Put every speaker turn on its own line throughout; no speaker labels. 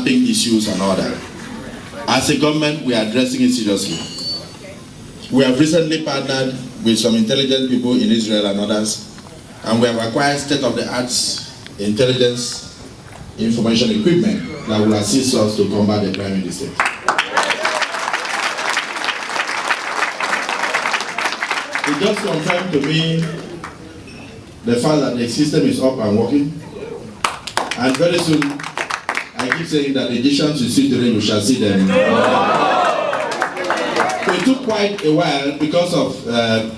funding issues and all that. As a government, we are addressing it seriously. We have recently partnered with some intelligent people in Israel and others, and we have acquired state-of-the-art intelligence information equipment that will assist us to combat the crime in the state. It just confirmed to me the fact that the system is up and working, and very soon, I keep saying that the Egyptians you see today, you shall see them. It took quite a while because of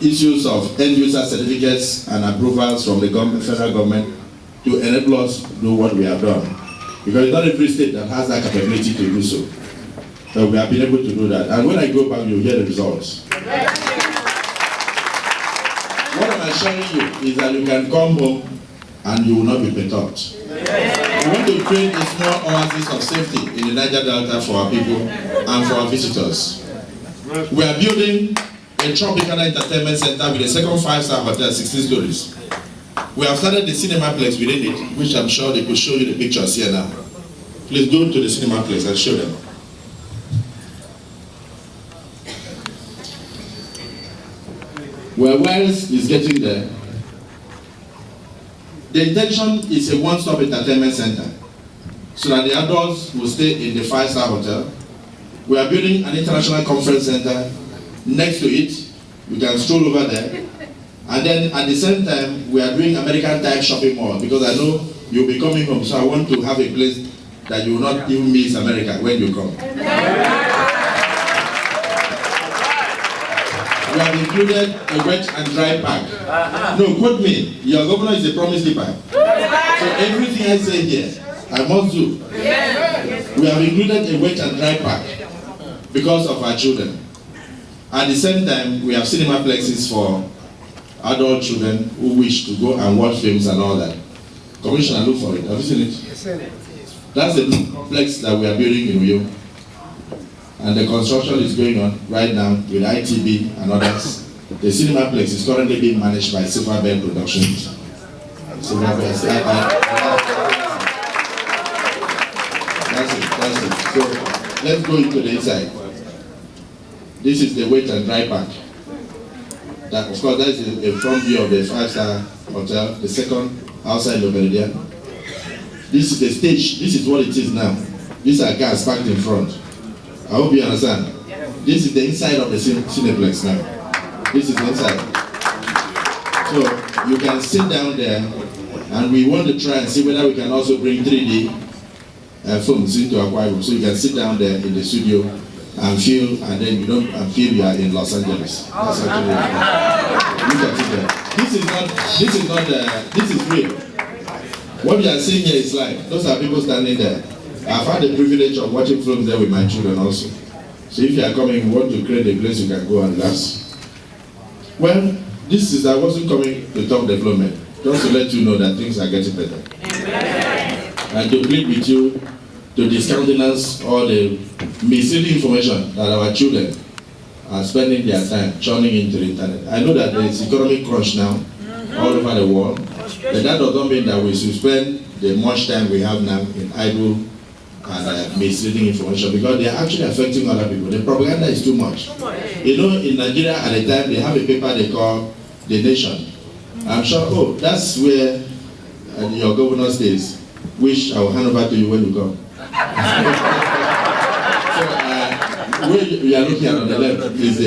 issues of end-user certificates and approvals from the federal government to enable us to do what we have done. Because it's not every state that has that capability to do so. So we have been able to do that. And when I go back, you'll hear the results. What I'm assuring you is that you can come home and you will not be perturbed. We want to create a small oasis of safety in the Niger Delta for our people and for our visitors. We are building a tropical entertainment center with a second 5-star hotel, 16 stories. We have started the Cinemaplex within it, which I'm sure they could show you the pictures here now. Please go to the Cinemaplex and show them. Well, Wales is getting there. The intention is a one-stop entertainment center so that the adults will stay in the 5-star hotel. We are building an international conference center next to it. You can stroll over there. And then at the same time, we are doing American-type shopping mall because I know you'll be coming home, so I want to have a place that you will not even miss America when you come. We have included a wet and dry park. No, quote me, your governor is a promise keeper. So everything I say here, I must do. We have included a wet and dry park because of our children. At the same time, we have cinemaplexes for adult children who wish to go and watch films and all that. Commissioner, look for it. Have you seen it? Yes, sir. That's the new complex that we are building in Rio. And the construction is going on right now with ITB and others. The Cinemaplex is currently being managed by Silverbell Productions. That's it. So let's go into the inside. This is the wet and dry park. That, of course, that is a front view of the 5-star hotel, the second outside the Meridian. This is the stage. This is what it is now. These are cars parked in front. I hope you understand. This is the inside of the Cineplex now. This is the inside. So you can sit down there, and we want to try and see whether we can also bring 3D films into Akpabio, so you can sit down there in the studio and feel, and then you don't feel you are in Los Angeles. That's actually look at it there. This is real. What we are seeing here is live. Those are people standing there. I've had the privilege of watching films there with my children also. So if you are coming, you want to create a place you can go and relax. Well, I wasn't coming to talk development, just to let you know that things are getting better. And to plead with you to discountenance all the misleading information that our children are spending their time churning into the internet. I know that there is economic crunch now all over the world, but that does not mean that we should spend the much time we have now in idle and misleading information, because they are actually affecting other people. The propaganda is too much. You know, in Nigeria at the time, they have a paper they call The Nation. I'm sure, that's where your governor stays, which I will hand over to you when you come. So, where you are looking at on the left is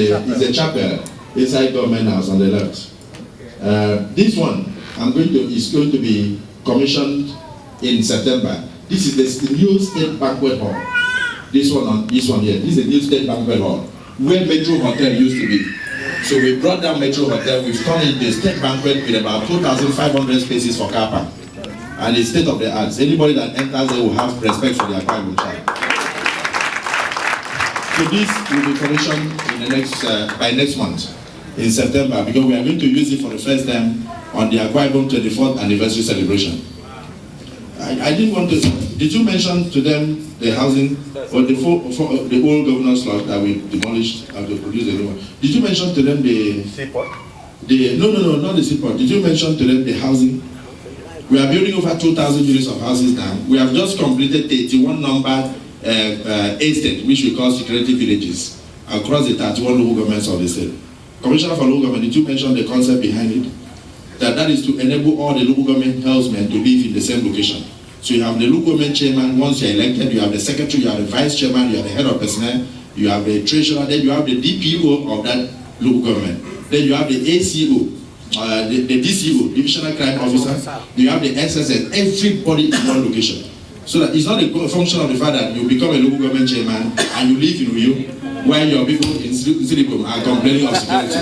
a chapel inside Government House on the left. This one is going to be commissioned in September. This is the new state banquet hall. This one here. This is the new state banquet hall, where Metro Hotel used to be. So we brought down Metro Hotel. We've turned it into a state banquet with about 2,500 spaces for car park. And it's state of the art. Anybody that enters there will have respect for their Akpabio child. So this will be commissioned in the by next month, in September, because we are going to use it for the first time on the Akpabio 24th anniversary celebration. I didn't want to. Did you mention to them the housing or the old governor's lot that we demolished and to produce a new one? Did you mention to them the seaport? No, not the seaport. Did you mention to them the housing? We are building over 2,000 units of houses now. We have just completed 31 number estates, which we call security villages, across the 31 local governments of the state. Commissioner for Local Government, did you mention the concept behind it? That is to enable all the local government helpsmen to live in the same location. So you have the local government chairman. Once you are elected, you have the secretary, you have the vice chairman, you have the head of personnel, you have the treasurer, then you have the DPO of that local government. Then you have the ACO, the DCO, Divisional Crime Officer. You have the SSS, everybody in one location. So that it's not a function of the fact that you become a local government chairman and you live in Uyo, while your people in Silibum are complaining of security.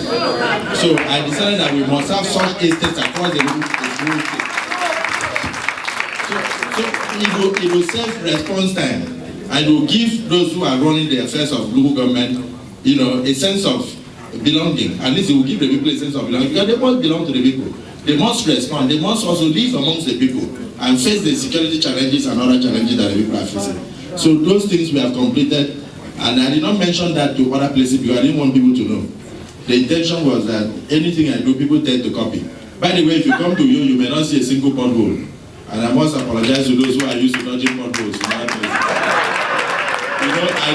So I decided that we must have such estates across the whole state. So it will save response time, and it will give those who are running the affairs of local government, a sense of belonging. At least it will give the people a sense of belonging, because they must belong to the people. They must respond. They must also live amongst the people and face the security challenges and other challenges that the people are facing. So those things we have completed. And I did not mention that to other places because I didn't want people to know. The intention was that anything I do, people tend to copy. By the way, if you come to you may not see a single pothole. And I must apologize to those who are used to dodging potholes. I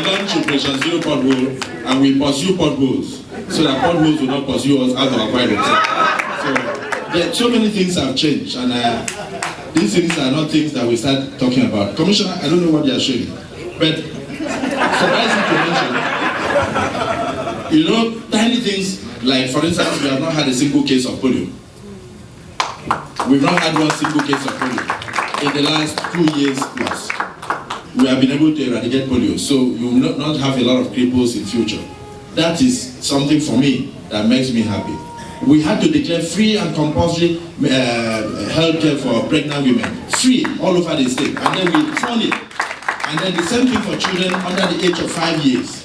learned to Operation Zero pothole, and we pursue potholes so that potholes will not pursue us out of our private. So many things have changed, and these things are not things that we start talking about. Commissioner, I don't know what they are showing, but surprising to mention, tiny things like, for instance, we have not had a single case of polio. We've not had one single case of polio in the last 2 years plus. We have been able to eradicate polio, so you will not have a lot of cripples in future. That is something for me that makes me happy. We had to declare free and compulsory health care for pregnant women, free all over the state, and then we fund it. And then the same thing for children under the age of 5 years.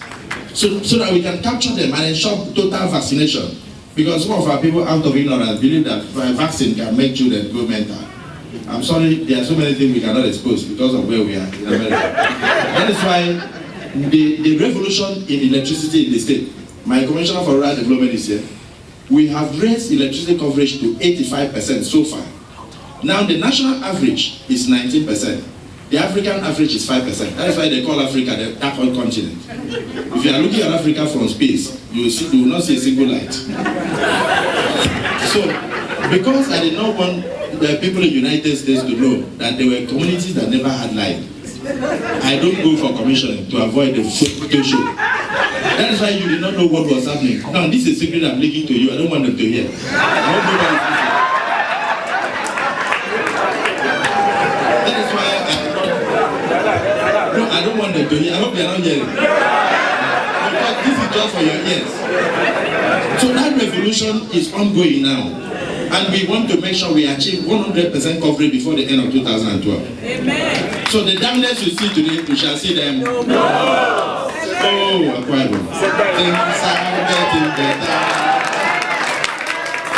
So that we can capture them and ensure total vaccination. Because some of our people out of ignorance believe that vaccine can make children go mental. I'm sorry, there are so many things we cannot expose because of where we are in America. That is why the revolution in electricity in the state, my Commissioner for Rural Development is here, we have raised electricity coverage to 85% so far. Now the national average is 19%. The African average is 5%. That is why they call Africa the dark continent. If you are looking at Africa from space, you will not see a single light. So, because I did not want the people in the United States to know that there were communities that never had light, I don't go for commissioning to avoid the photo show. That is why you did not know what was happening. Now, this is a secret I'm leaking to you. I don't want them to hear. I hope nobody sees it. I don't want them to hear. I hope they are not hearing. Because this is just for your ears. So that revolution is ongoing now. And we want to make sure we achieve 100% coverage before the end of 2012. Amen. So the damners you see today, we shall see them. No. Oh, Akpabio. Things are getting better.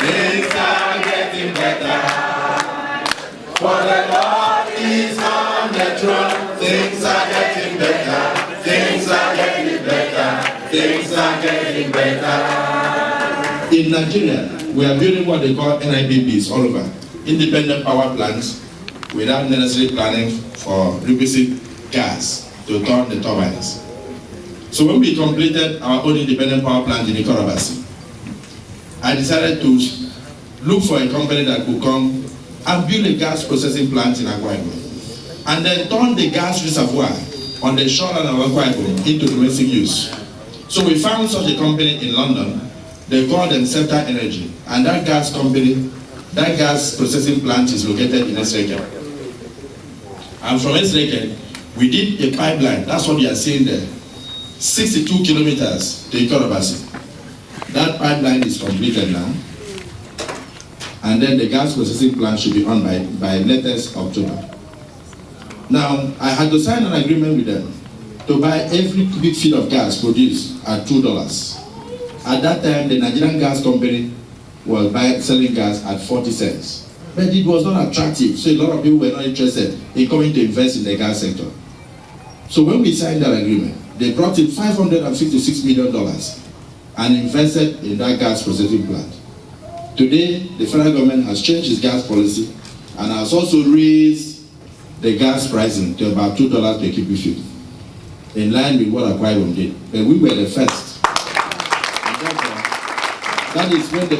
Things are getting better. For the Lord is on the throne. Things are getting better. Things are getting better. Things are getting better. In Nigeria, we are building what they call NIPPs all over. Independent power plants without necessary planning for requisite gas to turn the turbines. So when we completed our own independent power plant in Ikorobasi, I decided to look for a company that could come and build a gas processing plant in Akpabio, and then turn the gas reservoir on the shoreline of Akpabio into domestic use. So we found such a company in London. They call them Scepter Energy, and that gas company, that gas processing plant is located in Esreke. And from Esreke, we did a pipeline. That's what you are seeing there, 62 kilometers to Ikorobasi. That pipeline is completed now, and then the gas processing plant should be on by latest October. Now, I had to sign an agreement with them to buy every cubic feet of gas produced at $2. At that time, the Nigerian gas company was selling gas at 40 cents. But it was not attractive, so a lot of people were not interested in coming to invest in the gas sector. So when we signed that agreement, they brought in $556 million and invested in that gas processing plant. Today, the federal government has changed its gas policy, and has also raised the gas pricing to about $2 per cubic feet, in line with what Akwa Ibom did. But we were the first. And therefore, that is when the